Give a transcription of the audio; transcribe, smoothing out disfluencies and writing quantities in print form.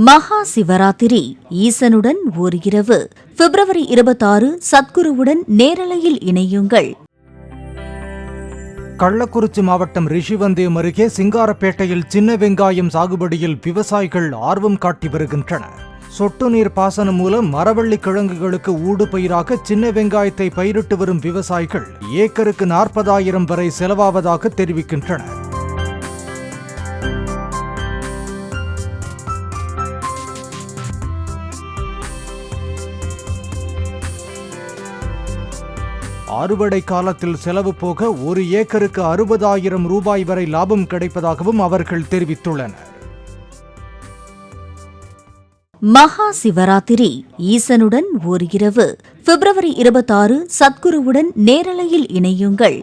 மகா சிவராத்திரி ஈசனுடன் ஓர் இரவு பிப்ரவரி 26 சத்குருவுடன் நேரலையில் இணையுங்கள். கள்ளக்குறிச்சி மாவட்டம் ரிஷிவந்தயம் அருகே சிங்காரப்பேட்டையில் சின்ன வெங்காயம் சாகுபடியில் விவசாயிகள் ஆர்வம் காட்டி வருகின்றனர். சொட்டு நீர் பாசனம் மூலம் மரவள்ளி கிழங்குகளுக்கு ஊடுபயிராக சின்ன வெங்காயத்தை பயிரிட்டு வரும் விவசாயிகள் ஏக்கருக்கு 40,000 வரை செலவாவதாக தெரிவிக்கின்றனர். அறுவடை காலத்தில் செலவு போக ஒரு ஏக்கருக்கு 60,000 ரூபாய் வரை லாபம் கிடைப்பதாகவும் அவர்கள் தெரிவித்துள்ளனர். மகா சிவராத்திரி ஈசனுடன் ஓர் இரவு பிப்ரவரி 26 சத்குருவுடன் நேரலையில் இணையுங்கள்.